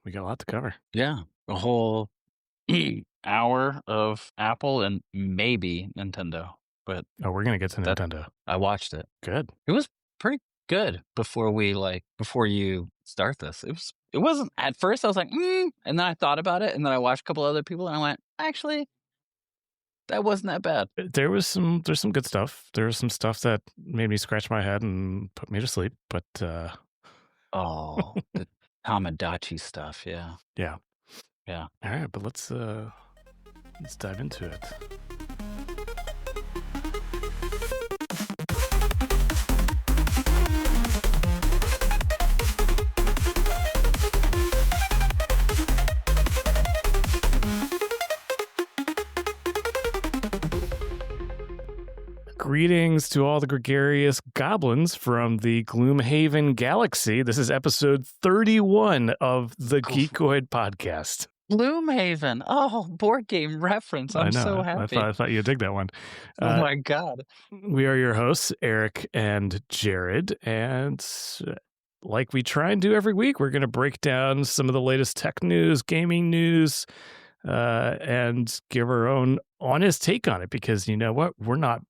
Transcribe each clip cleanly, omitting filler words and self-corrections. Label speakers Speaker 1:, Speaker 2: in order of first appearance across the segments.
Speaker 1: We got a lot to cover.
Speaker 2: Yeah, a whole hour of Apple and maybe Nintendo. But
Speaker 1: Oh, we're going to get to Nintendo.
Speaker 2: I watched it.
Speaker 1: Good.
Speaker 2: It was pretty good before you start this. It wasn't at first I was like, and then I thought about it and then I watched a couple other people and I went, actually, that wasn't that bad.
Speaker 1: There's some good stuff. There was some stuff that made me scratch my head and put me to sleep, but
Speaker 2: Oh, the Tamagotchi stuff, yeah.
Speaker 1: yeah.
Speaker 2: Yeah.
Speaker 1: All right, but let's dive into it. Greetings to all the gregarious goblins from the Gloomhaven Galaxy. This is episode 31 of the Geeqoid Podcast.
Speaker 2: Gloomhaven. Oh, board game reference. I'm so happy.
Speaker 1: I thought you'd dig that one.
Speaker 2: Oh my God.
Speaker 1: We are your hosts, Erik and Jarrad. And like we try and do every week, we're going to break down some of the latest tech news, gaming news, and give our own honest take on it. Because you know what? We're not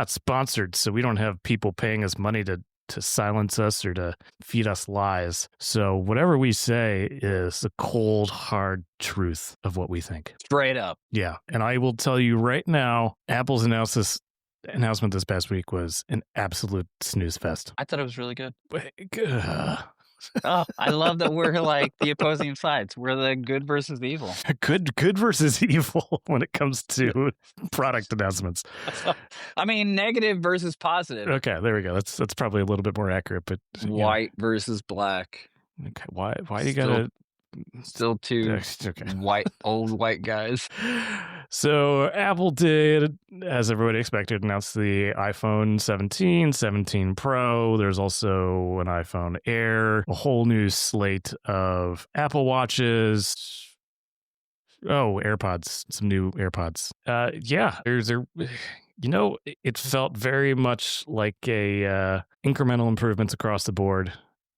Speaker 1: sponsored, so we don't have people paying us money to silence us or to feed us lies. So whatever we say is the cold, hard truth of what we think.
Speaker 2: Straight up.
Speaker 1: Yeah. And I will tell you right now, Apple's announcement this past week was an absolute snooze fest.
Speaker 2: I thought it was really good. Oh, I love that we're like the opposing sides. We're the good versus the evil.
Speaker 1: Good versus evil when it comes to product announcements.
Speaker 2: I mean, negative versus positive.
Speaker 1: Okay, there we go. That's probably a little bit more accurate. But
Speaker 2: white versus black.
Speaker 1: Okay, why do you gotta?
Speaker 2: Still two old white guys.
Speaker 1: So Apple did, as everybody expected, announce the iPhone 17, 17 Pro. There's also an iPhone Air, a whole new slate of Apple Watches. Oh, AirPods, some new AirPods. It felt very much like a incremental improvements across the board.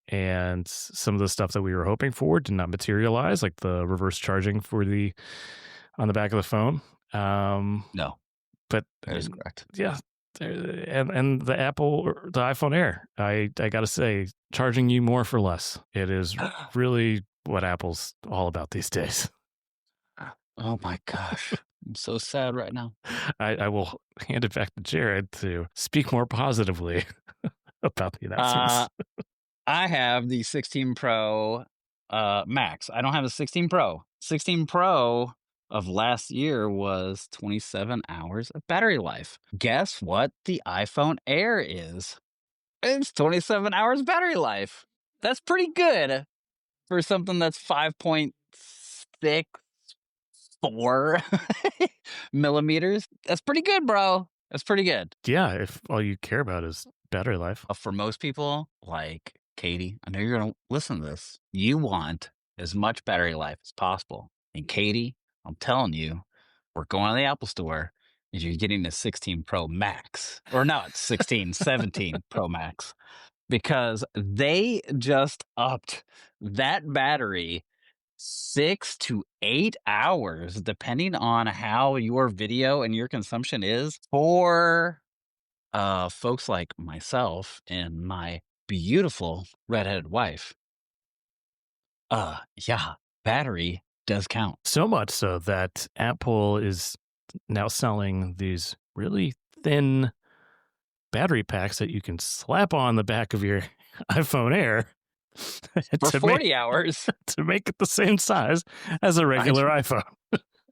Speaker 1: And some of the stuff that we were hoping for did not materialize, like the reverse charging on the back of the phone.
Speaker 2: No,
Speaker 1: but
Speaker 2: that is correct.
Speaker 1: Yeah, and the iPhone Air. I gotta say, charging you more for less. It is really what Apple's all about these days.
Speaker 2: Oh my gosh, I'm so sad right now.
Speaker 1: I will hand it back to Jarrad to speak more positively about the announcements.
Speaker 2: I have the 16 Pro Max. I don't have a 16 Pro. 16 Pro of last year was 27 hours of battery life. Guess what the iPhone Air is? It's 27 hours battery life. That's pretty good for something that's 5.64 millimeters. That's pretty good, bro. That's pretty good.
Speaker 1: Yeah, if all you care about is battery life.
Speaker 2: For most people, like Katie, I know you're going to listen to this. You want as much battery life as possible. And Katie, I'm telling you, we're going to the Apple Store and you're getting the 16 Pro Max. Or no, it's 17 Pro Max. Because they just upped that battery 6 to 8 hours, depending on how your video and your consumption is, for folks like myself and my beautiful redheaded wife. Yeah, battery does count.
Speaker 1: So much so that Apple is now selling these really thin battery packs that you can slap on the back of your iPhone Air
Speaker 2: for 40 hours
Speaker 1: to make it the same size as a regular iPhone.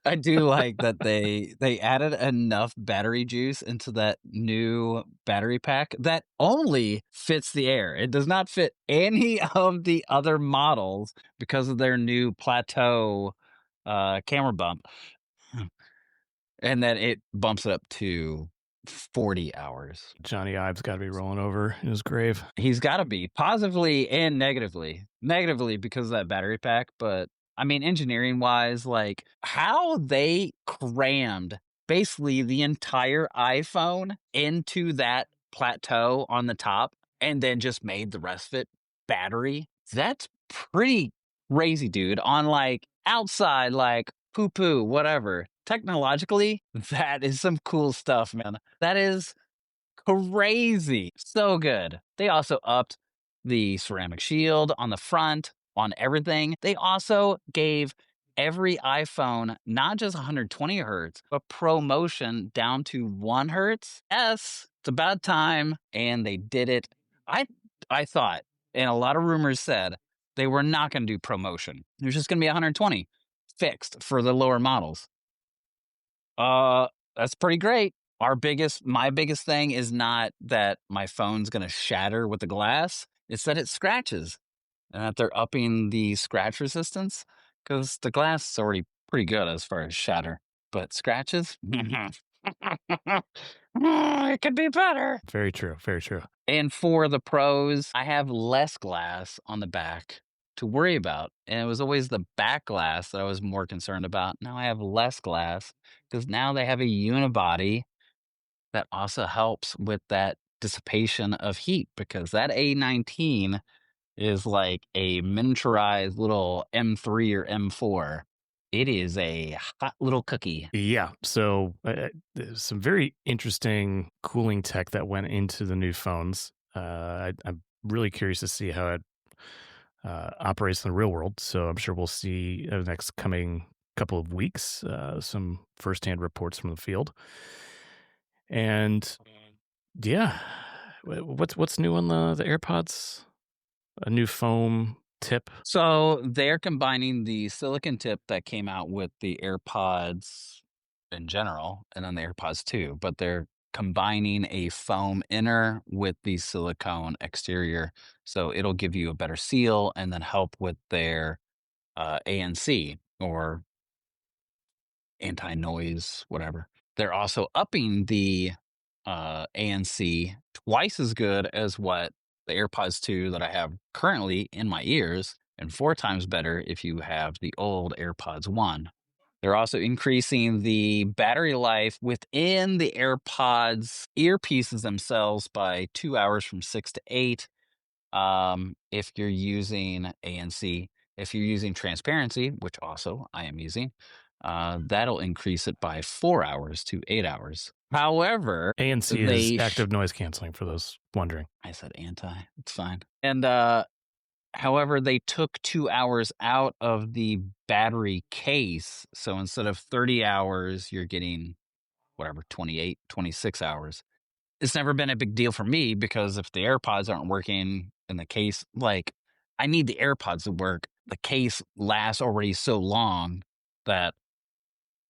Speaker 2: I do like that they added enough battery juice into that new battery pack that only fits the Air. It does not fit any of the other models because of their new plateau camera bump. And then it bumps it up to 40 hours.
Speaker 1: Johnny Ive's got to be rolling over in his grave.
Speaker 2: He's got to be, positively and negatively. Negatively because of that battery pack, but I mean, engineering wise, like how they crammed basically the entire iPhone into that plateau on the top and then just made the rest of it battery. That's pretty crazy, dude. On like outside, like poo poo, whatever. Technologically, that is some cool stuff, man. That is crazy. So good. They also upped the ceramic shield on the front, on everything. They also gave every iPhone not just 120 hertz, but ProMotion down to 1 hertz. Yes, it's about time. And they did it. I I thought, and a lot of rumors said they were not going to do ProMotion. It was just going to be 120 fixed for the lower models. Uh, that's pretty great. My biggest thing is not that my phone's gonna shatter with the glass. It's that it scratches, and that they're upping the scratch resistance because the glass is already pretty good as far as shatter, but scratches, it could be better.
Speaker 1: Very true. Very true.
Speaker 2: And for the pros, I have less glass on the back to worry about. And it was always the back glass that I was more concerned about. Now I have less glass because now they have a unibody that also helps with that dissipation of heat because that A19 is like a miniaturized little M3 or M4. It is a hot little cookie.
Speaker 1: Yeah. So there's some very interesting cooling tech that went into the new phones. I'm really curious to see how it operates in the real world. So I'm sure we'll see in the next coming couple of weeks some firsthand reports from the field. And yeah, what's new on the AirPods? A new foam tip.
Speaker 2: So they're combining the silicon tip that came out with the AirPods in general and then the AirPods 2, but they're combining a foam inner with the silicone exterior. So it'll give you a better seal and then help with their ANC or anti-noise, whatever. They're also upping the ANC twice as good as what the AirPods 2 that I have currently in my ears, and 4 times better if you have the old AirPods 1. They're also increasing the battery life within the AirPods earpieces themselves by 2 hours from 6 to 8. If you're using ANC, if you're using transparency, which also I am using, that'll increase it by 4 hours to 8 hours. However,
Speaker 1: ANC is active noise canceling for those wondering.
Speaker 2: I said anti, it's fine. And however, they took 2 hours out of the battery case. So instead of 30 hours, you're getting whatever, 28, 26 hours. It's never been a big deal for me because if the AirPods aren't working in the case, like I need the AirPods to work. The case lasts already so long that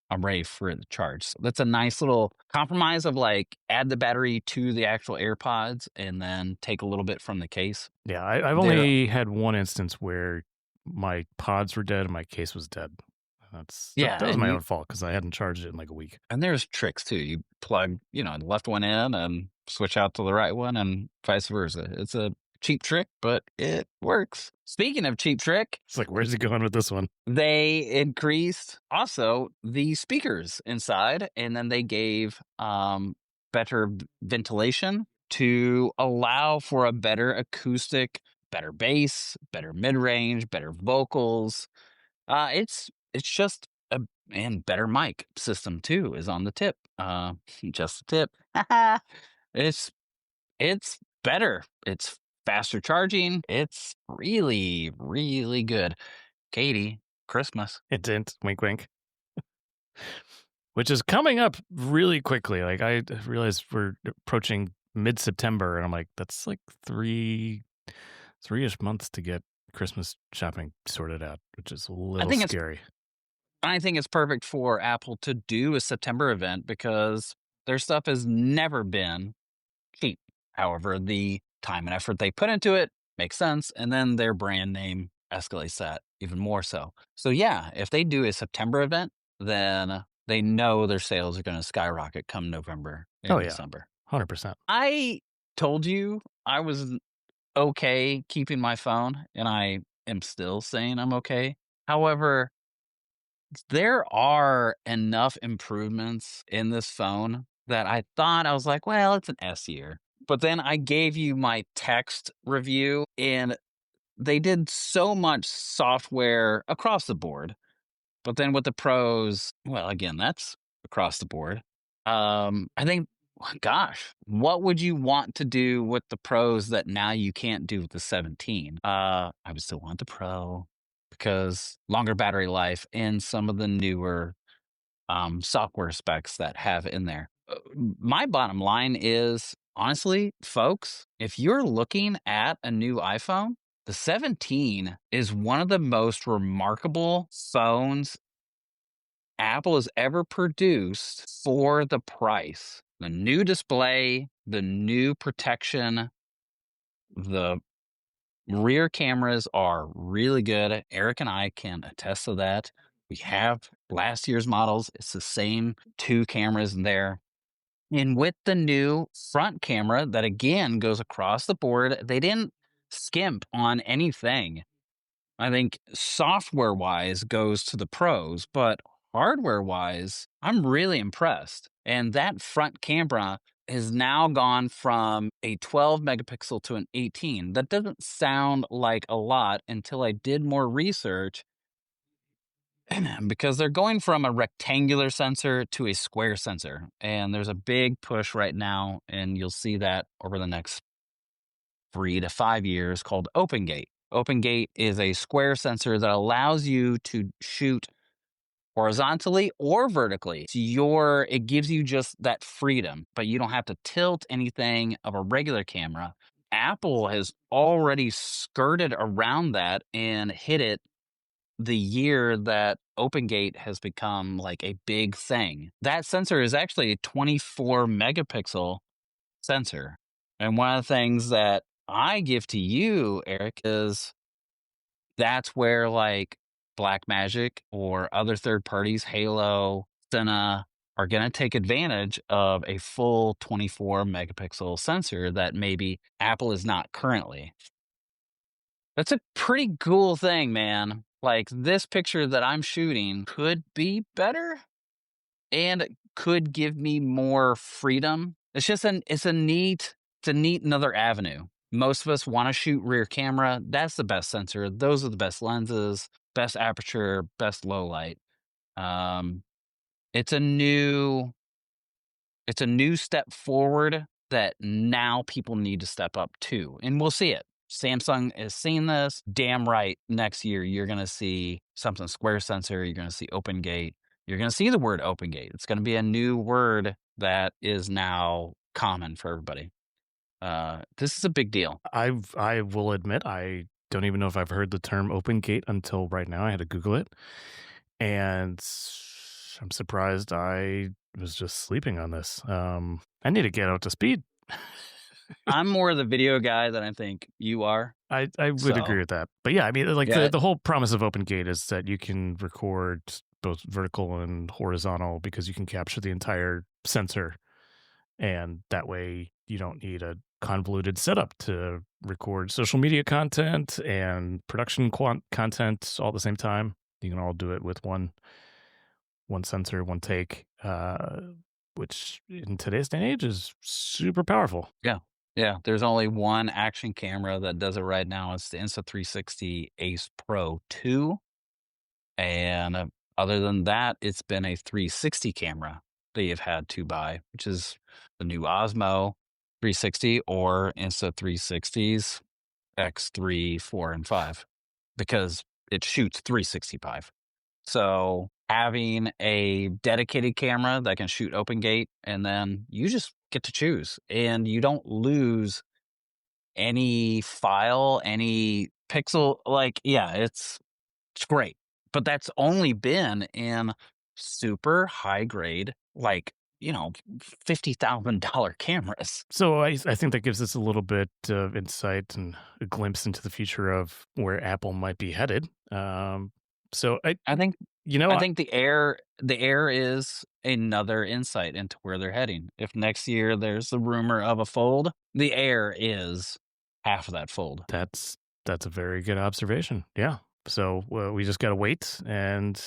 Speaker 2: I'm ready for it to charge. So that's a nice little compromise of like add the battery to the actual AirPods and then take a little bit from the case.
Speaker 1: Yeah, I've only had one instance where my pods were dead and my case was dead. That was my own fault because I hadn't charged it in like a week.
Speaker 2: And there's tricks too. You plug, the left one in and switch out to the right one and vice versa. It's a cheap trick, but it works. Speaking of cheap trick,
Speaker 1: it's like, where's he going with this one?
Speaker 2: They increased also the speakers inside, and then they gave better ventilation to allow for a better acoustic, better bass, better mid-range, better vocals. It's just and better mic system too is on the tip. Just the tip. It's better. It's faster charging. It's really, really good. Katie, Christmas.
Speaker 1: It didn't. Wink, wink. Which is coming up really quickly. Like I realized we're approaching mid-September, and I'm like, that's like three-ish months to get Christmas shopping sorted out, which is a little scary.
Speaker 2: I think it's perfect for Apple to do a September event because their stuff has never been cheap. However, the time and effort they put into it makes sense, and then their brand name escalates that even more so. So yeah, if they do a September event, then they know their sales are going to skyrocket come November and December.
Speaker 1: 100%.
Speaker 2: I told you I was okay keeping my phone, and I am still saying I'm okay. However, there are enough improvements in this phone that I thought I was like, well, it's an S year. But then I gave you my text review, and they did so much software across the board, but then with the pros, well, again, that's across the board. I think, gosh, what would you want to do with the pros that now you can't do with the 17? I would still want the pro because longer battery life and some of the newer software specs that have in there. My bottom line is honestly, folks, if you're looking at a new iPhone, the 17 is one of the most remarkable phones Apple has ever produced for the price. The new display, the new protection, the rear cameras are really good. Erik and I can attest to that. We have last year's models. It's the same two cameras in there. And with the new front camera that again goes across the board, they didn't skimp on anything. I think software wise goes to the pros, but hardware wise, I'm really impressed. And that front camera has now gone from a 12 megapixel to an 18. That doesn't sound like a lot until I did more research because they're going from a rectangular sensor to a square sensor. And there's a big push right now, and you'll see that over the next 3 to 5 years called OpenGate. OpenGate is a square sensor that allows you to shoot horizontally or vertically. It gives you just that freedom, but you don't have to tilt anything of a regular camera. Apple has already skirted around that and hit it the year that OpenGate has become like a big thing. That sensor is actually a 24 megapixel sensor. And one of the things that I give to you, Erik, is that's where like Blackmagic or other third parties, Halo, Cinna, are going to take advantage of a full 24 megapixel sensor that maybe Apple is not currently. That's a pretty cool thing, man. Like this picture that I'm shooting could be better and could give me more freedom. It's a neat another avenue. Most of us want to shoot rear camera. That's the best sensor. Those are the best lenses, best aperture, best low light. Um, it's a new step forward that now people need to step up to, and we'll see it. Samsung is seeing this. Damn right. Next year, you're going to see something square sensor. You're going to see OpenGate. You're going to see the word OpenGate. It's going to be a new word that is now common for everybody. This is a big deal.
Speaker 1: I will admit I don't even know if I've heard the term OpenGate until right now. I had to Google it, and I'm surprised I was just sleeping on this. I need to get out to speed.
Speaker 2: I'm more of the video guy than I think you are.
Speaker 1: I would agree with that. But yeah, I mean, like the whole promise of OpenGate is that you can record both vertical and horizontal because you can capture the entire sensor. And that way you don't need a convoluted setup to record social media content and production content all at the same time. You can all do it with one sensor, one take, which in today's day and age is super powerful.
Speaker 2: Yeah. Yeah. There's only one action camera that does it right now. It's the Insta360 Ace Pro 2. And other than that, it's been a 360 camera that you've had to buy, which is the new Osmo 360 or Insta360's X3, 4, and 5, because it shoots 365. So having a dedicated camera that can shoot OpenGate, and then you just get to choose, and you don't lose any file, any pixel. Like, yeah, it's great. But that's only been in super high grade, like, $50,000 cameras.
Speaker 1: So I think that gives us a little bit of insight and a glimpse into the future of where Apple might be headed. So
Speaker 2: I think the Air is another insight into where they're heading. If next year there's the rumor of a fold, the Air is half of that fold.
Speaker 1: That's a very good observation. Yeah. So we just got to wait, and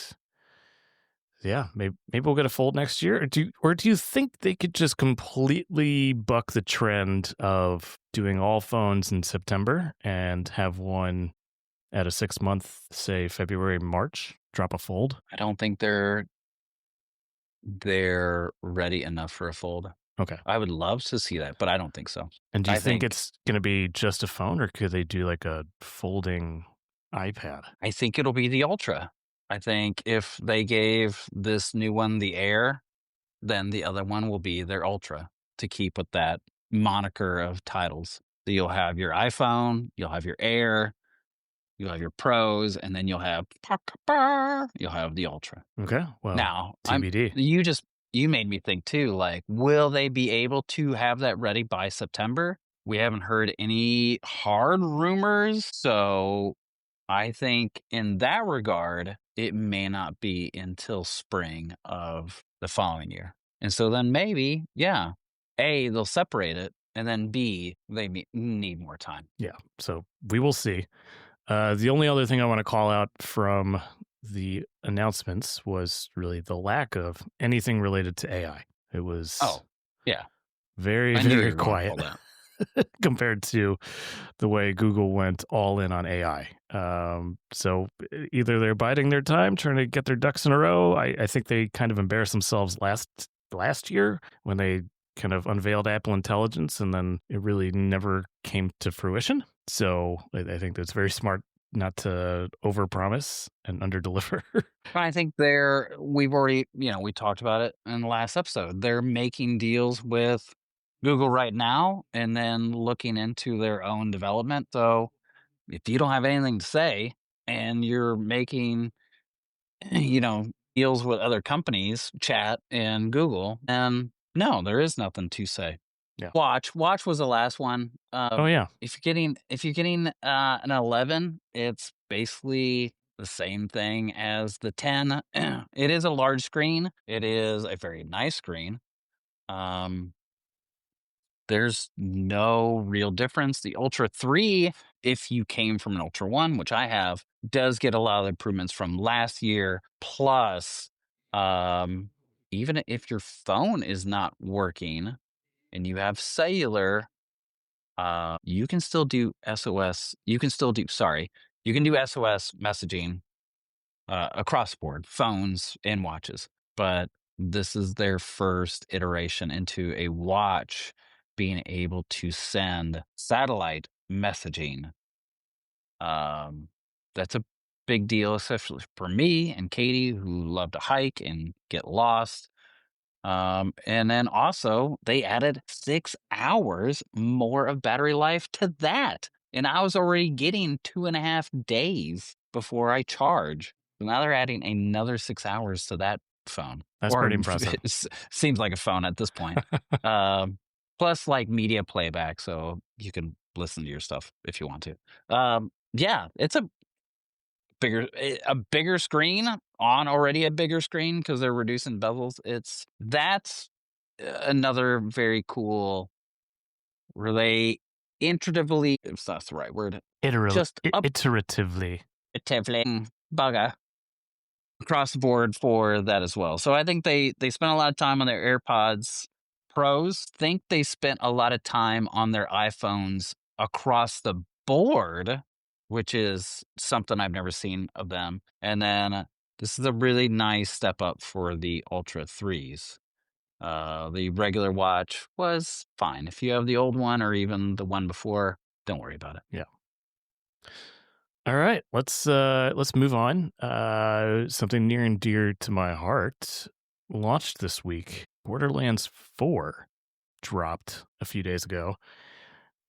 Speaker 1: yeah, maybe we'll get a fold next year. Or do you think they could just completely buck the trend of doing all phones in September and have one at a 6-month, say February, March, drop a fold.
Speaker 2: I don't think they're ready enough for a fold.
Speaker 1: Okay.
Speaker 2: I would love to see that, but I don't think so.
Speaker 1: And do you
Speaker 2: I
Speaker 1: think
Speaker 2: think
Speaker 1: it's going to be just a phone, or could they do like a folding iPad?
Speaker 2: I think it'll be the Ultra. I think if they gave this new one the Air, then the other one will be their Ultra to keep with that moniker of titles. So you'll have your iPhone, you'll have your Air, you'll have your Pros, and then you'll have the Ultra.
Speaker 1: Okay. Well,
Speaker 2: Now,
Speaker 1: TBD.
Speaker 2: you made me think too, like, will they be able to have that ready by September? We haven't heard any hard rumors, so I think in that regard, it may not be until spring of the following year. And so then maybe, yeah, A, they'll separate it, and then B, they need more time.
Speaker 1: Yeah. So we will see. The only other thing I want to call out from the announcements was really the lack of anything related to AI. It was
Speaker 2: Oh, yeah.
Speaker 1: very,
Speaker 2: I knew you
Speaker 1: very
Speaker 2: were going to
Speaker 1: quiet
Speaker 2: pull that.
Speaker 1: compared to the way Google went all in on AI. So either they're biding their time, trying to get their ducks in a row. I think they kind of embarrassed themselves last year when they kind of unveiled Apple Intelligence, and then it really never came to fruition. So I think that's very smart not to overpromise and underdeliver.
Speaker 2: But I think we've already, we talked about it in the last episode. They're making deals with Google right now and then looking into their own development. So if you don't have anything to say and you're making, deals with other companies, chat and Google, then no, there is nothing to say.
Speaker 1: Yeah.
Speaker 2: Watch was the last one.
Speaker 1: Oh yeah,
Speaker 2: If you're getting an 11, it's basically the same thing as the 10. It is a large screen. It is a very nice screen. There's no real difference. The Ultra 3, if you came from an Ultra 1, which I have, does get a lot of improvements from last year. Plus, even if your phone is not working and you have cellular, you can still do SOS. You can do SOS messaging across the board, phones and watches. But this is their first iteration into a watch being able to send satellite messaging. That's a big deal, especially for me and Katie, who love to hike and get lost. And then also they added 6 hours more of battery life to that. And I was already getting 2.5 days before I charge. So now they're adding another 6 hours to that phone.
Speaker 1: that's
Speaker 2: Or
Speaker 1: pretty impressive.
Speaker 2: it seems like a phone at this point. Plus like media playback, so you can listen to your stuff if you want to. Yeah, it's a bigger screen on already a bigger screen because they're reducing bezels. That's another very cool relay iteratively, if that's the right word, just
Speaker 1: Iteratively.
Speaker 2: bugger across the board for that as well. So I think they spent a lot of time on their AirPods Pros. Think they spent a lot of time on their iPhones across the board, which is something I've never seen of them. And then this is a really nice step up for the Ultra 3s. The regular watch was fine. If you have the old one or even the one before, don't worry about it.
Speaker 1: Yeah. All right, let's move on. Something near and dear to my heart launched this week. Borderlands 4 dropped a few days ago,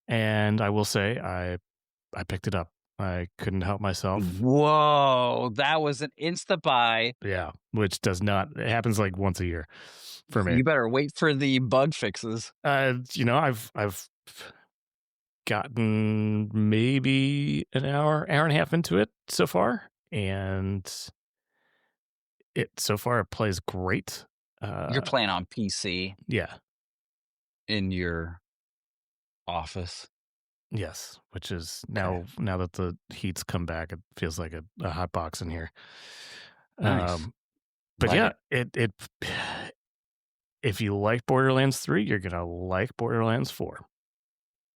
Speaker 1: and I will say I picked it up. I couldn't help myself.
Speaker 2: Whoa, that was an insta buy.
Speaker 1: Yeah, which does not, it happens like once a year for me.
Speaker 2: You better wait for the bug fixes.
Speaker 1: I've gotten maybe an hour and a half into it so far, and it plays great.
Speaker 2: You're playing on PC
Speaker 1: Yeah.
Speaker 2: in your office.
Speaker 1: Yes, which is now that the heat's come back, it feels like a hot box in here.
Speaker 2: Nice.
Speaker 1: But
Speaker 2: Like
Speaker 1: yeah, it if you like Borderlands 3, you're gonna like Borderlands 4.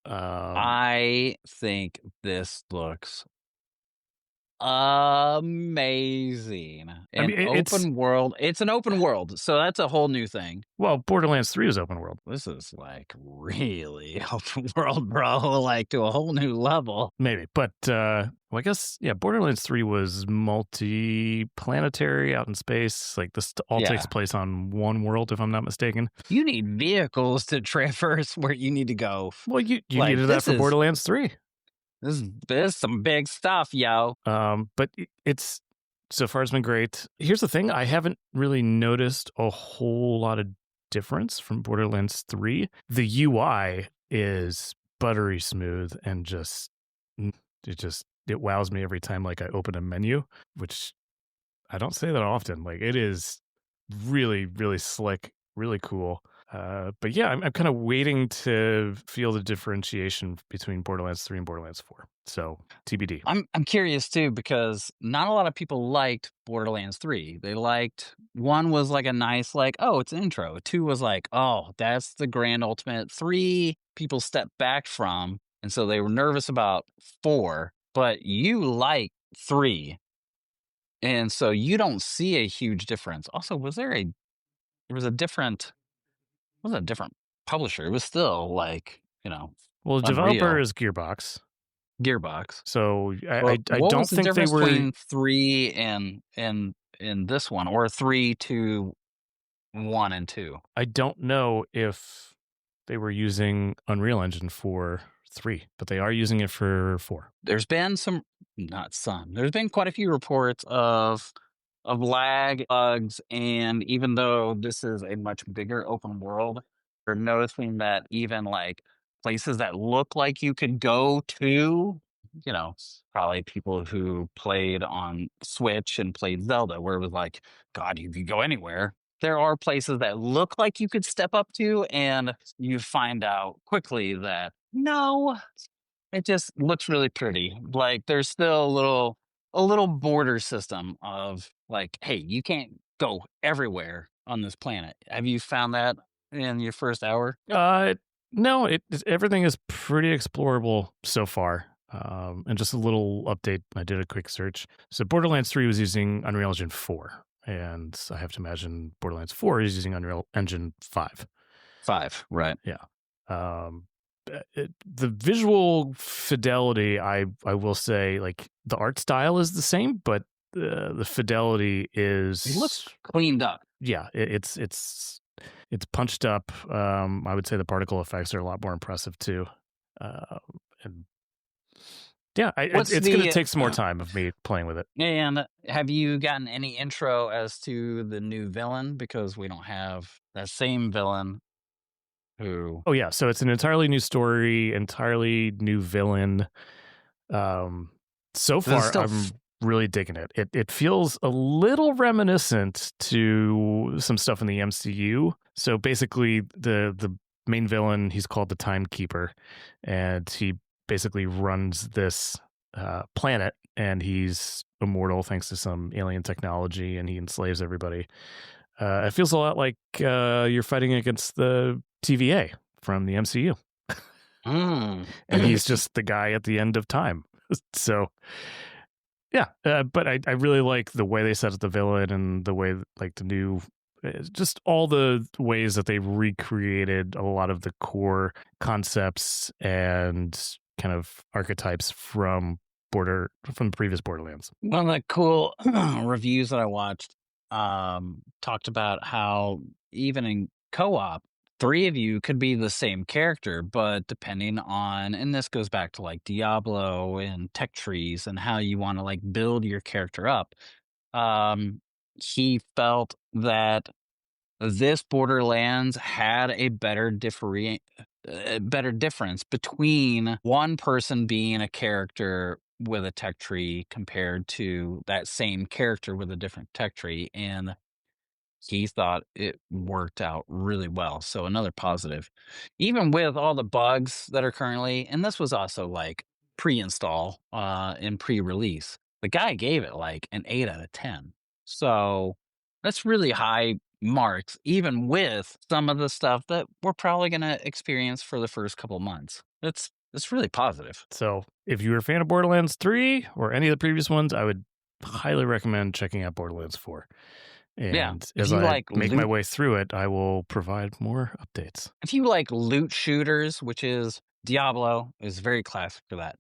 Speaker 2: I think this looks amazing.
Speaker 1: I
Speaker 2: An
Speaker 1: mean, it's
Speaker 2: open world. It's an open world, so that's a whole new thing.
Speaker 1: well, Borderlands 3 is open world.
Speaker 2: This is like really open world, bro. Like to a whole new level.
Speaker 1: Maybe, but well, I guess yeah. Borderlands 3 was multi-planetary, out in space. Like this all takes
Speaker 2: Yeah.
Speaker 1: place on one world, if I'm not mistaken.
Speaker 2: You need vehicles to traverse where you need to go.
Speaker 1: Well, you
Speaker 2: Like
Speaker 1: needed that for Borderlands 3.
Speaker 2: this is some big stuff, yo.
Speaker 1: But it's so far it's been great. Here's the thing: I haven't really noticed a whole lot of difference from Borderlands 3. The UI is buttery smooth and it wows me every time like I open a menu, which I don't say that often. Like it is really, really slick, really cool. But yeah, I'm kind of waiting to feel the differentiation between Borderlands 3 and Borderlands 4. So TBD.
Speaker 2: I'm curious too because not a lot of people liked Borderlands 3. They liked one was like a nice like, oh, it's an intro. Two was like, oh, that's the grand ultimate. Three people stepped back from, and so they were nervous about four, but you like three. And so you don't see a huge difference. Also, there was a different wasn't a different publisher. It was still like,
Speaker 1: Well, the developer
Speaker 2: Unreal.
Speaker 1: is Gearbox.
Speaker 2: Gearbox.
Speaker 1: So
Speaker 2: Well,
Speaker 1: I
Speaker 2: what
Speaker 1: don't
Speaker 2: was the
Speaker 1: think they
Speaker 2: difference
Speaker 1: were.
Speaker 2: between three and this one, or three to one and two?
Speaker 1: I don't know if they were using Unreal Engine for 3, but they are using it for 4.
Speaker 2: There's been there's been quite a few reports of lag bugs, and even though this is a much bigger open world, we're noticing that even like places that look like you could go to, probably people who played on Switch and played Zelda, where it was like, God, you could go anywhere. There are places that look like you could step up to, and you find out quickly that no, it just looks really pretty. Like there's still a little border system of like, hey, you can't go everywhere on this planet. Have you found that in your first hour?
Speaker 1: No, everything is pretty explorable so far. And just a little update. I did a quick search. So Borderlands 3 was using Unreal Engine 4, and I have to imagine Borderlands 4 is using Unreal Engine 5.
Speaker 2: 5, right?
Speaker 1: Yeah. The visual fidelity, I will say, like the art style is the same, but the fidelity is
Speaker 2: It looks cleaned up.
Speaker 1: yeah, it's punched up. I would say the particle effects are a lot more impressive too. And yeah,
Speaker 2: What's
Speaker 1: it's going to
Speaker 2: the
Speaker 1: take some more time of me playing with it.
Speaker 2: and have you gotten any intro as to the new villain? Because we don't have that same villain who
Speaker 1: Oh yeah, so it's an entirely new story, entirely new villain. So
Speaker 2: does it
Speaker 1: far,
Speaker 2: still
Speaker 1: I'm really digging it. It feels a little reminiscent to some stuff in the MCU. So basically, the main villain, he's called the Timekeeper, and he basically runs this planet, and he's immortal thanks to some alien technology, and he enslaves everybody. It feels a lot like you're fighting against the TVA from the MCU,
Speaker 2: Mm.
Speaker 1: and he's just the guy at the end of time. So, yeah, but I really like the way they set up the villain and the way like the new, just all the ways that they recreated a lot of the core concepts and kind of archetypes from the previous Borderlands.
Speaker 2: One of the cool reviews that I watched talked about how even in co-op, three of you could be the same character, but depending on, and this goes back to like Diablo and tech trees and how you want to like build your character up. He felt that this Borderlands had a better difference between one person being a character with a tech tree compared to that same character with a different tech tree, and he thought it worked out really well. So another positive, even with all the bugs that are currently, and this was also like pre-install and pre-release. The guy gave it like an 8 out of 10. So that's really high marks, even with some of the stuff that we're probably going to experience for the first couple months. It's really positive.
Speaker 1: So if you were a fan of Borderlands 3 or any of the previous ones, I would highly recommend checking out Borderlands 4.
Speaker 2: Yeah.
Speaker 1: And
Speaker 2: If
Speaker 1: as
Speaker 2: you
Speaker 1: I
Speaker 2: like
Speaker 1: make my
Speaker 2: loot,
Speaker 1: way through it, I will provide more updates.
Speaker 2: if you like loot shooters, which is Diablo, is very classic for that.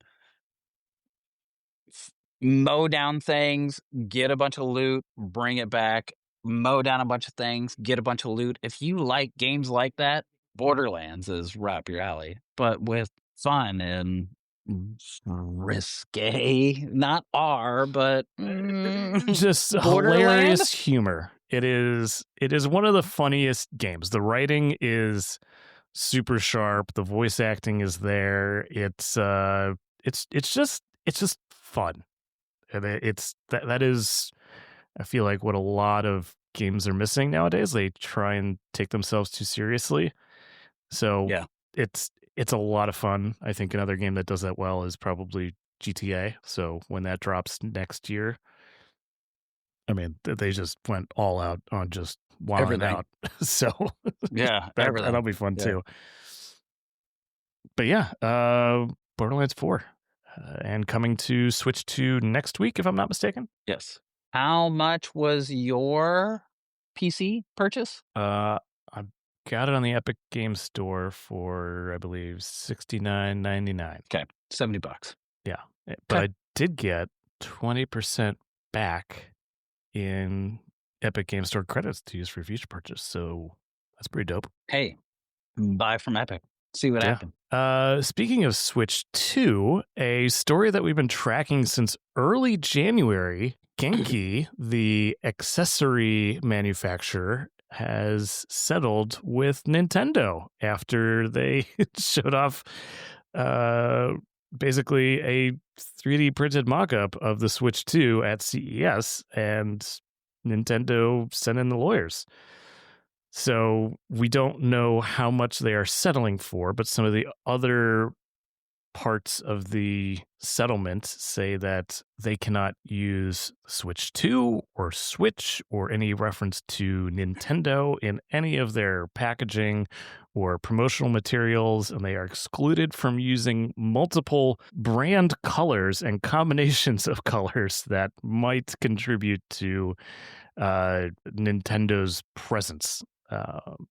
Speaker 2: Mow down things, get a bunch of loot, bring it back, mow down a bunch of things, get a bunch of loot. If you like games like that, Borderlands is right up your alley, but with fun and risque, not R, but
Speaker 1: Just
Speaker 2: Borderland.
Speaker 1: hilarious humor. It is one of the funniest games. The writing is super sharp. The voice acting is there. It's just fun. And that is, I feel like, what a lot of games are missing nowadays. They try and take themselves too seriously. So
Speaker 2: Yeah.
Speaker 1: it's a lot of fun. I think another game that does that well is probably GTA. So when that drops next year, I mean, they just went all out on just wilding
Speaker 2: Everything.
Speaker 1: out. So
Speaker 2: Yeah,
Speaker 1: that'll be fun
Speaker 2: Yeah.
Speaker 1: too. But yeah, Borderlands 4. And coming to Switch 2 next week, if I'm not mistaken.
Speaker 2: Yes. How much was your PC purchase?
Speaker 1: I got it on the Epic Game Store for, I believe, $69.99.
Speaker 2: Okay, $70.
Speaker 1: Yeah, but
Speaker 2: Okay.
Speaker 1: I did get 20% back in Epic Game Store credits to use for future purchase. So that's pretty dope.
Speaker 2: Hey, buy from Epic. See what happened.
Speaker 1: Speaking of Switch 2, a story that we've been tracking since early January, Genki, the accessory manufacturer, has settled with Nintendo after they showed off basically a 3D printed mock-up of the Switch 2 at CES, and Nintendo sent in the lawyers. So we don't know how much they are settling for, but some of the other parts of the settlement say that they cannot use Switch 2 or Switch or any reference to Nintendo in any of their packaging or promotional materials, and they are excluded from using multiple brand colors and combinations of colors that might contribute to Nintendo's presence.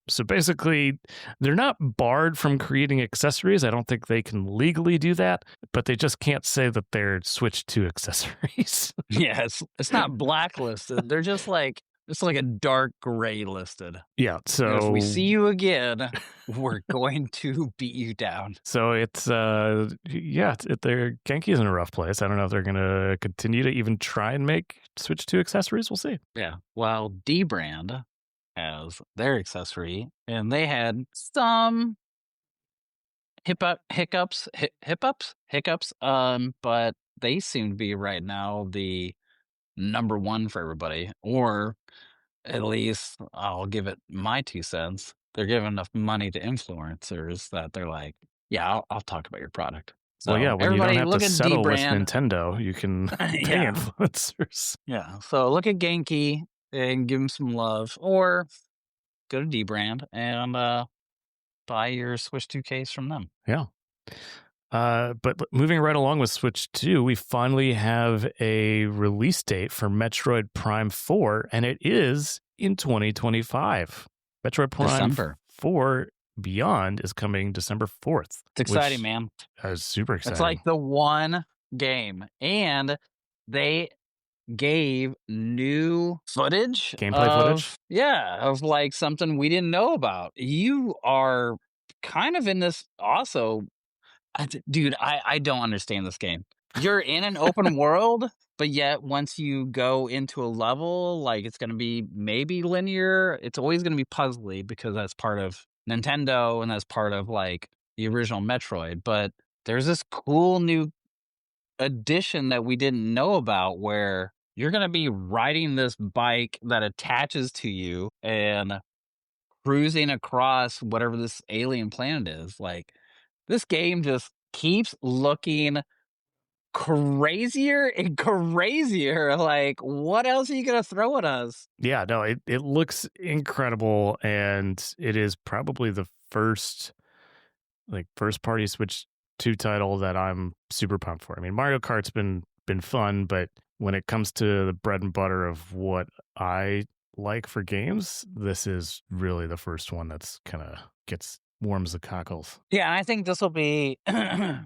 Speaker 1: So basically, they're not barred from creating accessories. I don't think they can legally do that, but they just can't say that they're Switch 2 accessories.
Speaker 2: Yeah, it's not blacklisted. They're just like, it's like a dark gray listed.
Speaker 1: Yeah,
Speaker 2: And
Speaker 1: so
Speaker 2: if we see you again, we're going to beat you down.
Speaker 1: so it's they're Genki's in a rough place. I don't know if they're gonna continue to even try and make Switch 2 accessories. We'll see.
Speaker 2: Yeah. While D brand has their accessory, and they had some hiccups, but they seem to be right now the number one for everybody, or at least I'll give it my 2 cents. They're giving enough money to influencers that they're like, yeah, I'll talk about your product. So
Speaker 1: Well, yeah, when you don't
Speaker 2: everybody
Speaker 1: have
Speaker 2: look
Speaker 1: to
Speaker 2: at
Speaker 1: settle with
Speaker 2: D-brand.
Speaker 1: Nintendo, you can pay
Speaker 2: Yeah.
Speaker 1: influencers.
Speaker 2: Yeah. So look at Genki and give them some love, or go to D-brand and buy your Switch 2 case from them.
Speaker 1: Yeah. But moving right along with Switch 2, we finally have a release date for Metroid Prime 4, and it is in 2025. Metroid Prime
Speaker 2: December.
Speaker 1: 4 Beyond is coming December 4th.
Speaker 2: It's exciting, man.
Speaker 1: Is super exciting.
Speaker 2: It's like the one game. And they gave new footage.
Speaker 1: Gameplay footage?
Speaker 2: Yeah, of like something we didn't know about. You are kind of in this also. Dude, I don't understand this game. You're in an open world, but yet once you go into a level, like it's going to be maybe linear. It's always going to be puzzly because that's part of Nintendo and that's part of like the original Metroid. But there's this cool new addition that we didn't know about where you're going to be riding this bike that attaches to you and cruising across whatever this alien planet is. Like, this game just keeps looking crazier and crazier. Like, what else are you going to throw at us?
Speaker 1: Yeah, no, it looks incredible, and it is probably the first party Switch 2 title that I'm super pumped for. I mean, Mario Kart's been fun, but when it comes to the bread and butter of what I like for games, this is really the first one that's kind of warms the cockles.
Speaker 2: Yeah, I think this will be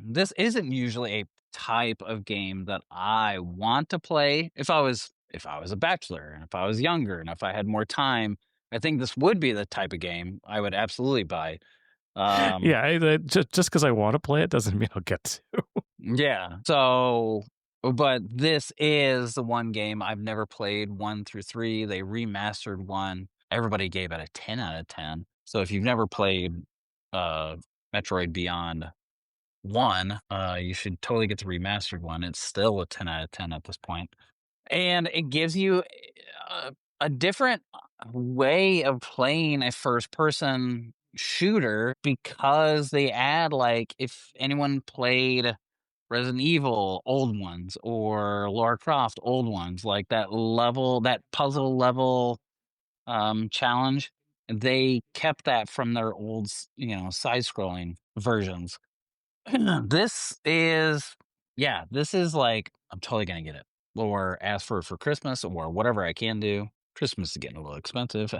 Speaker 2: this isn't usually a type of game that I want to play if I was a bachelor and if I was younger and if I had more time. I think this would be the type of game I would absolutely buy.
Speaker 1: Yeah, just because I want to play it doesn't mean I'll get to.
Speaker 2: Yeah. So, but this is the one game I've never played 1 through 3. They remastered 1. Everybody gave it a 10 out of 10. So if you've never played uh Metroid Beyond 1, you should totally get the remastered one. It's still a 10 out of 10 at this point. And it gives you a different way of playing a first person shooter because they add, like, if anyone played Resident Evil old ones or Lara Croft old ones, like that puzzle level challenge, they kept that from their old side scrolling versions. This is like, I'm totally gonna get it or ask for it for Christmas or whatever I can do. Christmas is getting a little expensive.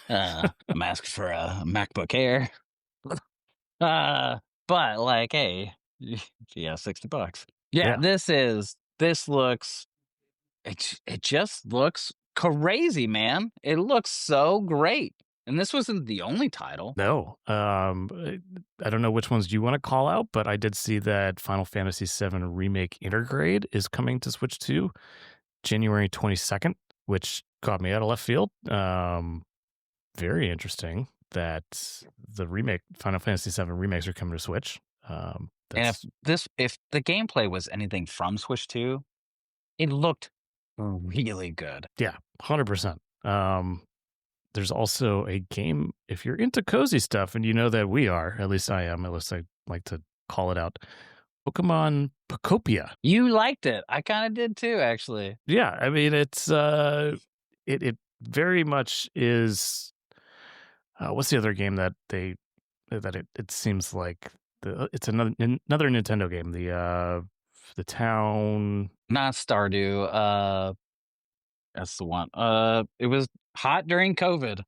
Speaker 2: I'm asking for a MacBook Air. But like, hey, yeah, $60. Yeah,
Speaker 1: Yeah.
Speaker 2: this looks, it just looks crazy, man. It looks so great. And this wasn't the only title.
Speaker 1: No. I don't know which ones you want to call out, but I did see that Final Fantasy VII Remake Intergrade is coming to Switch 2 January 22nd, which caught me out of left field. Very interesting that the remake Final Fantasy VII remakes are coming to Switch.
Speaker 2: And
Speaker 1: That's
Speaker 2: if the gameplay was anything from Switch 2, it looked really good.
Speaker 1: yeah, 100%. There's also a game, if you're into cozy stuff, and you know that we are, at least I am, at least I like to call it out, Pokemon Pocopia.
Speaker 2: You liked it. I kind of did too, actually.
Speaker 1: Yeah, I mean, it's it very much is. What's the other game that it seems like it's another Nintendo game, the town.
Speaker 2: Not Stardew. That's the one. It was hot during COVID.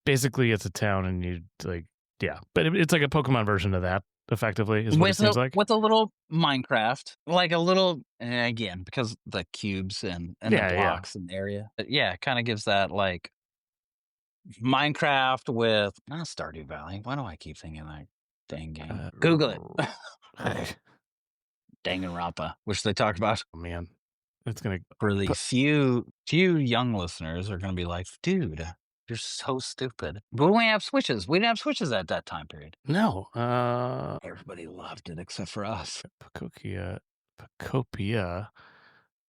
Speaker 1: Basically, it's a town, and you like, yeah, but it's like a Pokemon version of that. Effectively, is what it seems like.
Speaker 2: With a little Minecraft, like a little, again, because the cubes and the
Speaker 1: Yeah, yeah.
Speaker 2: blocks in the area. But yeah, it kind of gives that like Minecraft with not Stardew Valley. Why do I keep thinking that dang game? Google it. Danganronpa, which they talked about.
Speaker 1: Oh, man, it's gonna
Speaker 2: For the few young listeners are going to be like, dude, you're so stupid. But we have Switches. We didn't have Switches at that time period.
Speaker 1: no.
Speaker 2: Everybody loved it except for us.
Speaker 1: Pocopia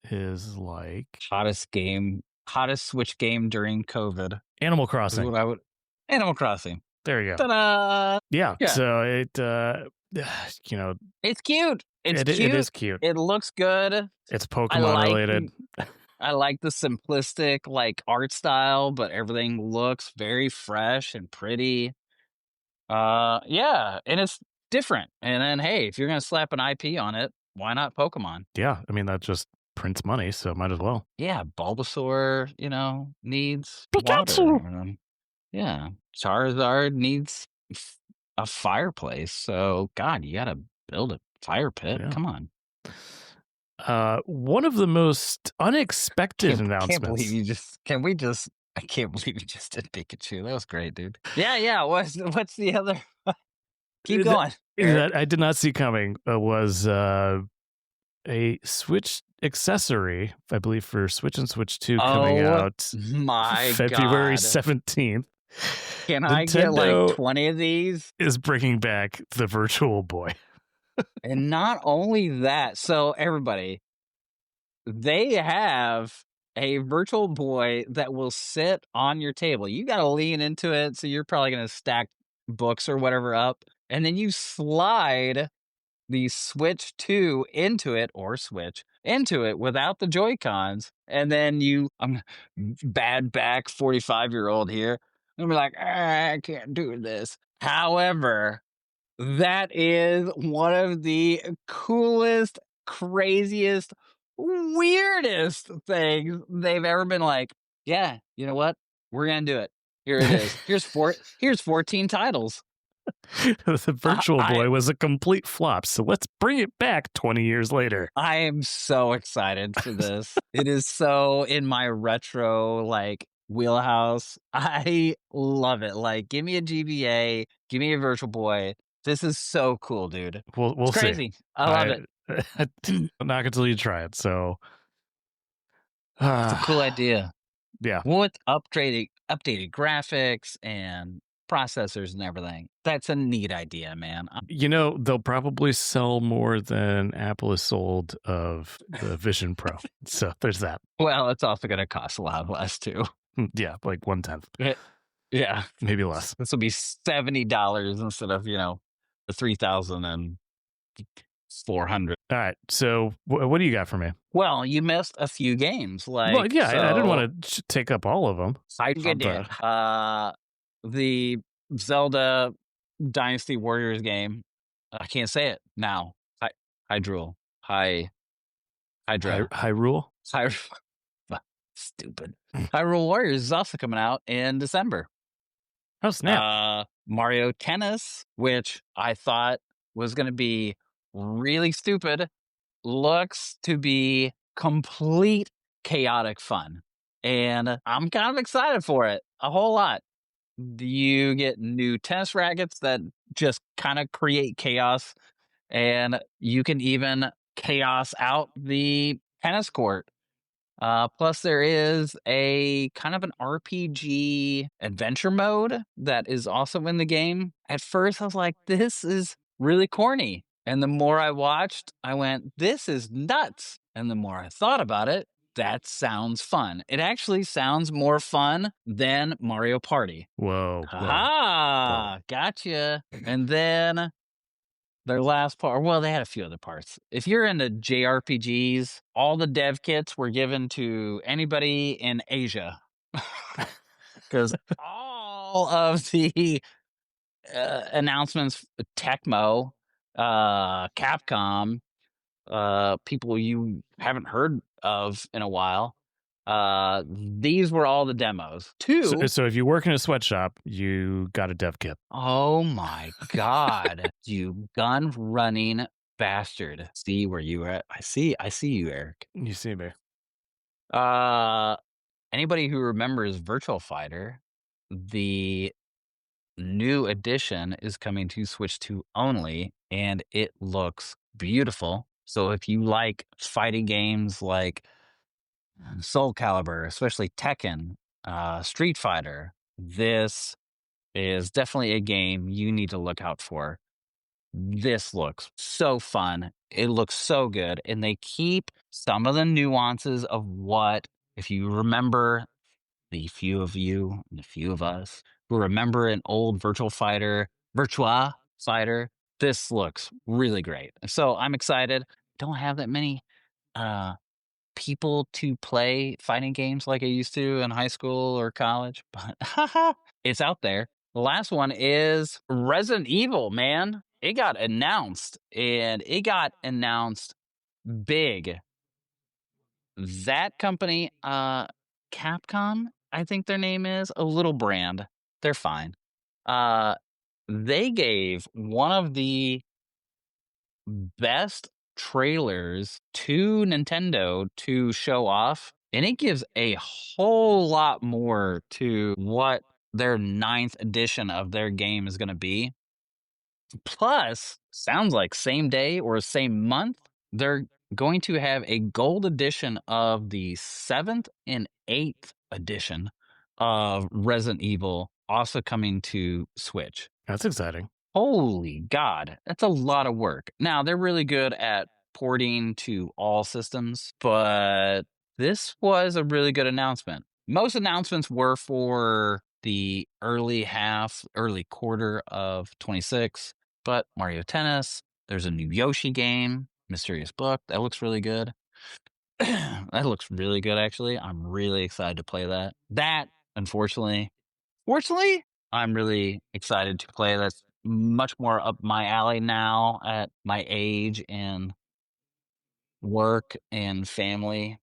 Speaker 1: is like
Speaker 2: Hottest Switch game during COVID.
Speaker 1: Animal
Speaker 2: Is
Speaker 1: Crossing.
Speaker 2: what I would. Animal Crossing.
Speaker 1: There you go.
Speaker 2: Ta-da!
Speaker 1: Yeah.
Speaker 2: Yeah.
Speaker 1: So it,
Speaker 2: It's cute. It's cute.
Speaker 1: It is cute.
Speaker 2: It looks good.
Speaker 1: It's Pokemon related.
Speaker 2: I like the simplistic like art style, but everything looks very fresh and pretty. Yeah, and it's different. And then hey, if you're gonna slap an IP on it, why not Pokemon?
Speaker 1: Yeah, I mean that just prints money, so might as well.
Speaker 2: Yeah, Bulbasaur, needs
Speaker 1: Pikachu.
Speaker 2: water. Yeah, Charizard needs a fireplace. So God, you gotta build a fire pit.
Speaker 1: Yeah.
Speaker 2: Come on.
Speaker 1: One of the most unexpected announcements.
Speaker 2: I can't believe you just did Pikachu. That was great, dude. Yeah. What's the other? Keep going.
Speaker 1: That I did not see coming was a Switch accessory, I believe, for Switch and Switch 2 coming out
Speaker 2: my
Speaker 1: February
Speaker 2: God.
Speaker 1: 17th.
Speaker 2: Can I get like 20 of these?
Speaker 1: Is bringing back the Virtual Boy.
Speaker 2: And not only that, so everybody, they have a Virtual Boy that will sit on your table. You got to lean into it, so you're probably going to stack books or whatever up, and then you slide the Switch 2 into it, or Switch into it without the Joy-Cons, and then I'm bad back 45-year-old here. And be like, I can't do this. However, that is one of the coolest, craziest, weirdest things they've ever been like, yeah, you know what? We're gonna do it. Here it is. Here's 14 titles.
Speaker 1: The Virtual
Speaker 2: I
Speaker 1: Boy was a complete flop, so let's bring it back 20 years later.
Speaker 2: I am so excited for this. It is so in my retro like wheelhouse. I love it. Like, give me a GBA, give me a Virtual Boy. This is so cool, dude.
Speaker 1: We'll
Speaker 2: It's
Speaker 1: see.
Speaker 2: crazy. I love it.
Speaker 1: Not until you try it. So,
Speaker 2: It's a cool idea.
Speaker 1: yeah.
Speaker 2: With updated graphics and processors and everything. That's a neat idea, man.
Speaker 1: You know, they'll probably sell more than Apple has sold of the Vision Pro. So there's that.
Speaker 2: Well, it's also going to cost a lot less too.
Speaker 1: Yeah, like 1/10.
Speaker 2: Yeah,
Speaker 1: maybe less.
Speaker 2: This will be $70 instead of the 3,400.
Speaker 1: All right. So what do you got for me?
Speaker 2: Well, you missed a few games. Like,
Speaker 1: Well, yeah, I didn't want to take up all of them.
Speaker 2: I did. The Zelda Dynasty Warriors game. I can't say it now. Hyrule.
Speaker 1: Hyrule?
Speaker 2: Stupid. Hyrule Warriors is also coming out in December.
Speaker 1: Oh, snap.
Speaker 2: Mario Tennis, which I thought was going to be really stupid, looks to be complete chaotic fun. And I'm kind of excited for it a whole lot. You get new tennis rackets that just kind of create chaos, and you can even chaos out the tennis court. Plus, there is a kind of an RPG adventure mode that is also in the game. At first, I was like, this is really corny. And the more I watched, I went, this is nuts. And the more I thought about it, that sounds fun. It actually sounds more fun than Mario Party.
Speaker 1: Whoa.
Speaker 2: Gotcha. And then their last part, well, they had a few other parts. If you're into JRPGs, all the dev kits were given to anybody in Asia. Because all of the announcements, Tecmo, Capcom, people you haven't heard of in a while, these were all the demos.
Speaker 1: So if you work in a sweatshop, you got a dev kit.
Speaker 2: Oh my God, you gun running bastard. See where you are. I see you, Erik.
Speaker 1: You see me.
Speaker 2: Anybody who remembers Virtual Fighter, the new edition is coming to Switch 2 only, and it looks beautiful. So if you like fighting games like Soul Calibur, especially Tekken, Street Fighter, this is definitely a game you need to look out for. This looks so fun. It looks so good. And they keep some of the nuances of what, if you remember, the few of you and the few of us who remember an old Virtua Fighter, this looks really great. So I'm excited. Don't have that many people to play fighting games like I used to in high school or college, but it's out there. The last one is Resident Evil, man. It got announced, and it got announced big. That company, Capcom, I think their name is, a little brand. They're fine. They gave one of the best trailers to Nintendo to show off, and it gives a whole lot more to what their 9th edition of their game is going to be. Plus, sounds like same day or same month, they're going to have a gold edition of the 7th and 8th edition of Resident Evil also coming to Switch.
Speaker 1: That's exciting.
Speaker 2: Holy God, that's a lot of work. Now, they're really good at porting to all systems, but this was a really good announcement. Most announcements were for the early quarter of 26, but Mario Tennis, there's a new Yoshi game, Mysterious Book, that looks really good. That looks really good, actually. I'm really excited to play that. That, unfortunately, Fortunately, I'm really excited to play. That's much more up my alley now at my age and work and family.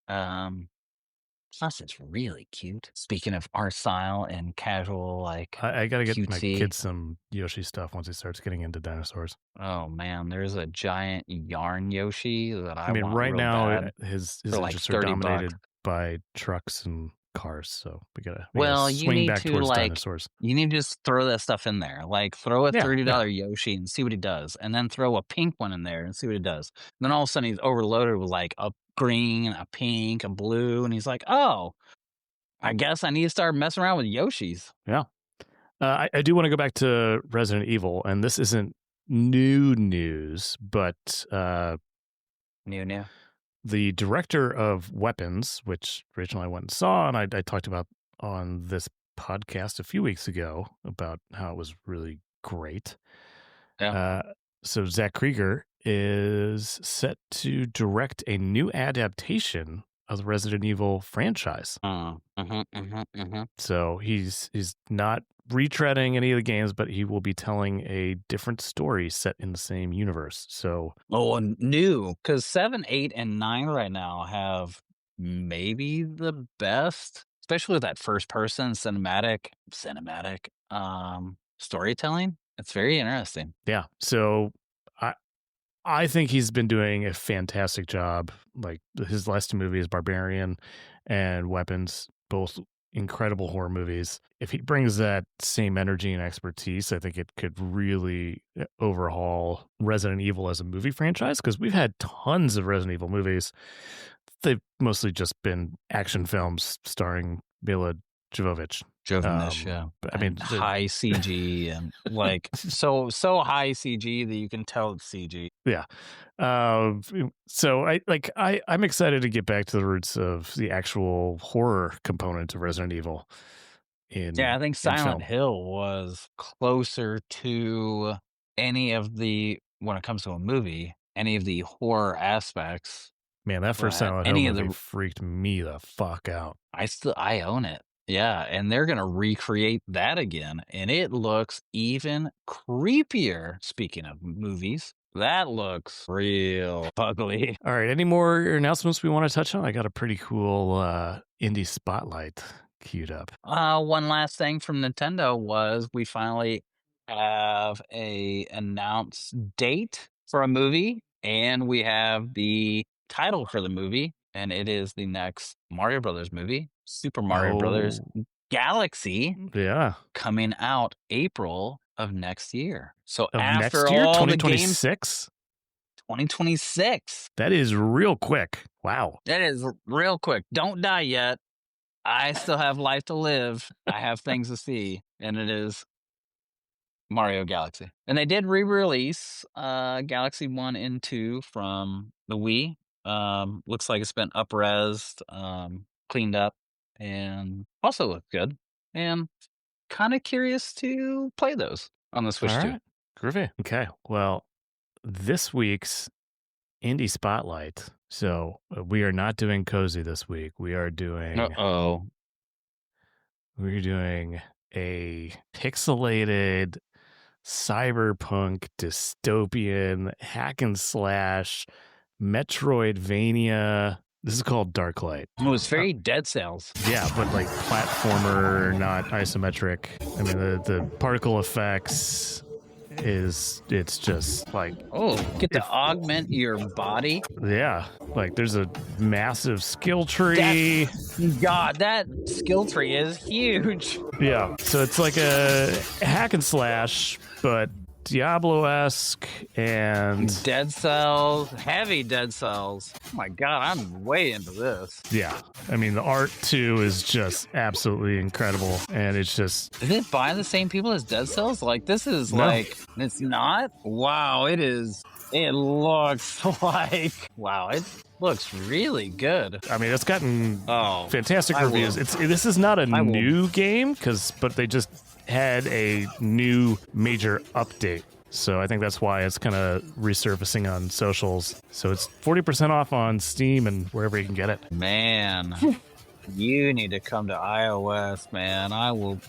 Speaker 2: Um, Plus, it's really cute. Speaking of art style and casual, like
Speaker 1: I got to get my
Speaker 2: cutesy.
Speaker 1: kids some Yoshi stuff once he starts getting into dinosaurs.
Speaker 2: Oh man, there's a giant yarn Yoshi that
Speaker 1: I
Speaker 2: I
Speaker 1: mean,
Speaker 2: want
Speaker 1: right
Speaker 2: real
Speaker 1: now
Speaker 2: bad
Speaker 1: his
Speaker 2: for like
Speaker 1: interests are
Speaker 2: 30 bucks.
Speaker 1: dominated by trucks and cars, so we gotta
Speaker 2: Well, you
Speaker 1: swing
Speaker 2: need
Speaker 1: back
Speaker 2: to
Speaker 1: towards dinosaurs.
Speaker 2: you need to just throw that stuff in there. Like throw a
Speaker 1: Yeah,
Speaker 2: $30 Yoshi and see what he does, and then throw a pink one in there and see what he does. And then all of a sudden he's overloaded with like a green, a pink, a blue, and he's like, "Oh, I guess I need to start messing around with Yoshis."
Speaker 1: yeah. I do want to go back to Resident Evil, and this isn't new news, but
Speaker 2: New.
Speaker 1: the director of Weapons, which Rachel and I went and saw, and I talked about on this podcast a few weeks ago about how it was really great.
Speaker 2: Yeah.
Speaker 1: So Zach Krieger is set to direct a new adaptation of the Resident Evil franchise. So he's not retreading any of the games, but he will be telling a different story set in the same universe. So
Speaker 2: and new, because 7, 8, and 9 right now have maybe the best, especially with that first person cinematic storytelling. It's very interesting.
Speaker 1: yeah, so I think he's been doing a fantastic job. Like his last two movies, Barbarian and Weapons, both incredible horror movies. If he brings that same energy and expertise, I think it could really overhaul Resident Evil as a movie franchise, because we've had tons of Resident Evil movies. They've mostly just been action films starring Mila Jovovich.
Speaker 2: Yeah.
Speaker 1: I mean,
Speaker 2: high CG and like so high CG that you can tell it's CG.
Speaker 1: Yeah. So I'm excited to get back to the roots of the actual horror component of Resident Evil.
Speaker 2: I think Silent Hill was closer to any of the, when it comes to a movie, any of the horror aspects.
Speaker 1: Man, that first Silent Hill movie freaked me the fuck out.
Speaker 2: I own it. Yeah, and they're going to recreate that again, and it looks even creepier. Speaking of movies, that looks real ugly.
Speaker 1: All right, any more announcements we want to touch on? I got a pretty cool indie spotlight queued up.
Speaker 2: One last thing from Nintendo was we finally have a announced date for a movie, and we have the title for the movie, and it is the next Mario Brothers movie, Super Mario Brothers Galaxy.
Speaker 1: Yeah.
Speaker 2: Coming out April of next year. So
Speaker 1: of
Speaker 2: after
Speaker 1: next year,
Speaker 2: all
Speaker 1: 2026?
Speaker 2: 2026.
Speaker 1: That is real quick. Wow.
Speaker 2: That is real quick. Don't die yet. I still have life to live. I have things to see, and it is Mario Galaxy. And they did re-release Galaxy 1 and 2 from the Wii. Looks like it's been up-resed, cleaned up, and also looks good. And kind of curious to play those on the Switch too.
Speaker 1: Groovy. Okay. Well, this week's Indie Spotlight. So we are not doing Cozy this week. We are doing... We're doing a pixelated cyberpunk dystopian hack and slash Metroidvania. This is called Darklight.
Speaker 2: Oh, it's very Dead Cells.
Speaker 1: Yeah, but like platformer, not isometric. I mean, the particle effects it's just like...
Speaker 2: Oh, get to augment your body?
Speaker 1: Yeah, like there's a massive skill tree.
Speaker 2: God, that skill tree is huge.
Speaker 1: Yeah, so it's like a hack and slash, but Diablo-esque and...
Speaker 2: Dead Cells, heavy Dead Cells. Oh my God, I'm way into this.
Speaker 1: Yeah, I mean, the art, too, is just absolutely incredible, and it's just...
Speaker 2: Is it by the same people as Dead Cells? Like, this is like... It's not? Wow, it is... It looks like... Wow, it looks really good.
Speaker 1: I mean, it's gotten fantastic reviews. This is not a new game, but they just had a new major update. So I think that's why it's kind of resurfacing on socials. So it's 40% off on Steam and wherever you can get it.
Speaker 2: Man. You need to come to iOS, man.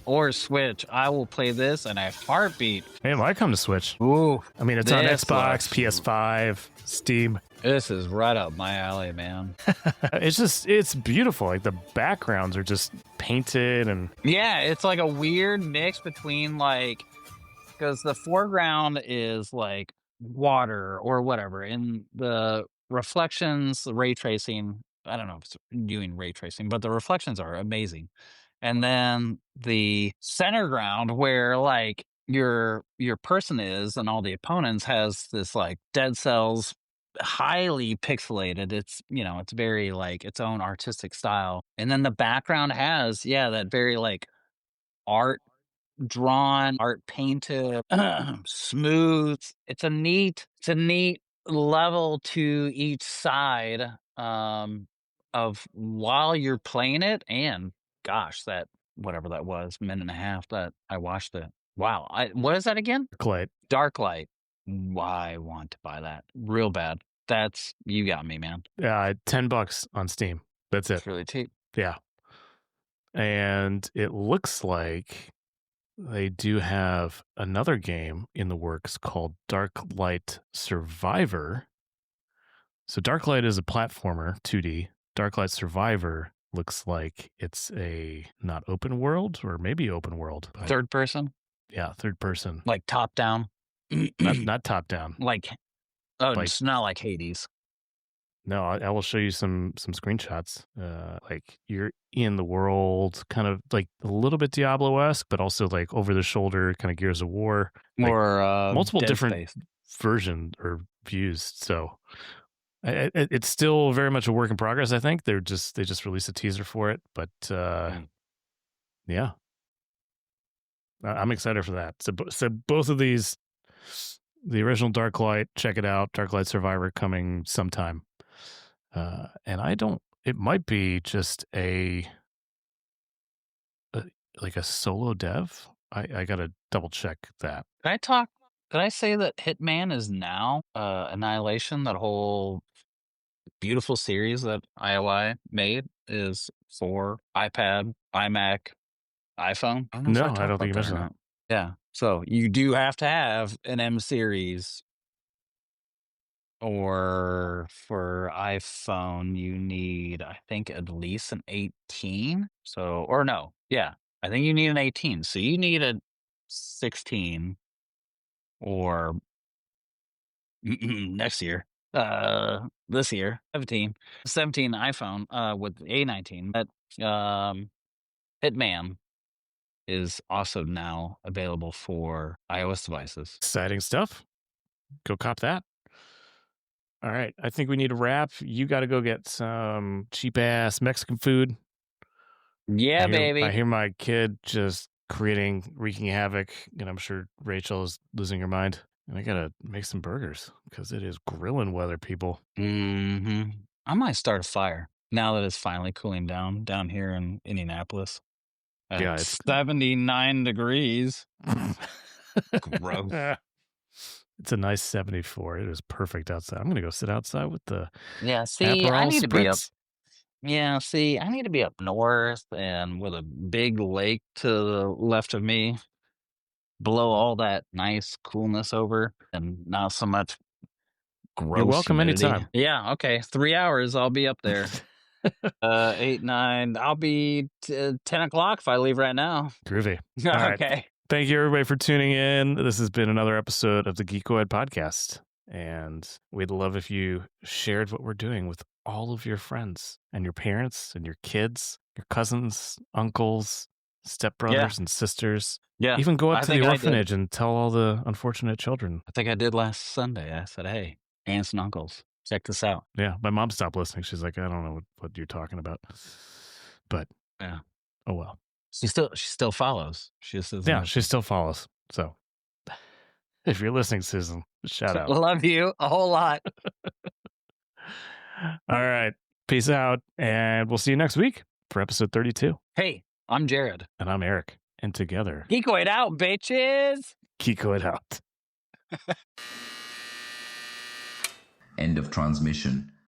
Speaker 2: Or Switch. I will play this in a heartbeat.
Speaker 1: Hey, it might come to Switch.
Speaker 2: Ooh.
Speaker 1: I mean, it's on
Speaker 2: this
Speaker 1: Xbox,
Speaker 2: looks-
Speaker 1: PS5, Steam.
Speaker 2: This is right up my alley, man.
Speaker 1: It's beautiful. Like the backgrounds are just painted and
Speaker 2: Yeah, it's like a weird mix between like, because the foreground is like water or whatever, and the reflections, the ray tracing. I don't know if it's doing ray tracing, but the reflections are amazing. And then the center ground where like your person is and all the opponents has this like dead cells, highly pixelated. It's it's very like its own artistic style. And then the background has that very like art drawn, art painted, smooth. It's a neat level to each side of while you're playing it. And gosh, that whatever that was, minute and a half that I watched it. Wow. What is that again?
Speaker 1: Darklight.
Speaker 2: Darklight. I want to buy that real bad. You got me, man.
Speaker 1: $10 on Steam. That's it.
Speaker 2: It's really cheap.
Speaker 1: Yeah. And it looks like they do have another game in the works called Darklight Survivor. So Darklight is a platformer, 2D. Darklight Survivor looks like it's a not open world or maybe open world.
Speaker 2: Third person?
Speaker 1: Yeah, third person.
Speaker 2: Like top down?
Speaker 1: not top down.
Speaker 2: Like, it's not like Hades.
Speaker 1: No, I will show you some screenshots. Like you're in the world, kind of like a little bit Diablo-esque, but also like over the shoulder, kind of Gears of War.
Speaker 2: Or
Speaker 1: multiple
Speaker 2: Dead
Speaker 1: different
Speaker 2: Space.
Speaker 1: versions or views. So it's still very much a work in progress. I think they just released a teaser for it, but yeah, I'm excited for that. So both of these, the original Darklight, check it out. Darklight Survivor coming sometime. And it might be just a solo dev. I gotta double check that.
Speaker 2: Could I say that Hitman is now Annihilation, that whole beautiful series that IOI made is for iPad, iMac, iPhone?
Speaker 1: No, I don't think you mentioned that.
Speaker 2: Yeah. So you do have to have an M series. Or for iPhone, you need, I think, at least an 18. So, or no, yeah, I think you need an 18. So you need a 16 or next year, this year, 17 iPhone with A19. But Hitman is also now available for iOS devices.
Speaker 1: Exciting stuff. Go cop that. All right. I think we need to wrap. You got to go get some cheap ass Mexican food.
Speaker 2: Yeah, baby.
Speaker 1: I hear my kid just wreaking havoc, and I'm sure Rachel is losing her mind. And I got to make some burgers because it is grilling weather, people.
Speaker 2: Mm-hmm. I might start a fire now that it's finally cooling down here in Indianapolis. It's 79 degrees. Gross.
Speaker 1: It's a nice 74. It is perfect outside. I'm going to go sit outside with the
Speaker 2: Aperol I need
Speaker 1: spritz.
Speaker 2: to be up. Yeah, see, I need to be up north and with a big lake to the left of me. Blow all that nice coolness over and not so much gross.
Speaker 1: You're welcome
Speaker 2: humidity.
Speaker 1: anytime.
Speaker 2: Yeah, okay. 3 hours, I'll be up there. 8, 9. I'll be 10 o'clock if I leave right now.
Speaker 1: Groovy.
Speaker 2: All
Speaker 1: right.
Speaker 2: Okay.
Speaker 1: Thank you, everybody, for tuning in. This has been another episode of the Geeqoid Podcast. And we'd love if you shared what we're doing with all of your friends and your parents and your kids, your cousins, uncles, stepbrothers and sisters.
Speaker 2: Yeah.
Speaker 1: Even go up to the orphanage and tell all the unfortunate children.
Speaker 2: I think I did last Sunday. I said, hey, aunts and uncles, check this out.
Speaker 1: Yeah. My mom stopped listening. She's like, I don't know what you're talking about. But
Speaker 2: yeah.
Speaker 1: Oh, well.
Speaker 2: She still follows. She
Speaker 1: still follows. So if you're listening, Susan, shout out.
Speaker 2: Love you a whole lot.
Speaker 1: All right. Peace out. And we'll see you next week for episode 32.
Speaker 2: Hey, I'm Jarrad.
Speaker 1: And I'm Erik. And together,
Speaker 2: Geeqoid out, bitches.
Speaker 1: Geeqoid out.
Speaker 3: End of transmission.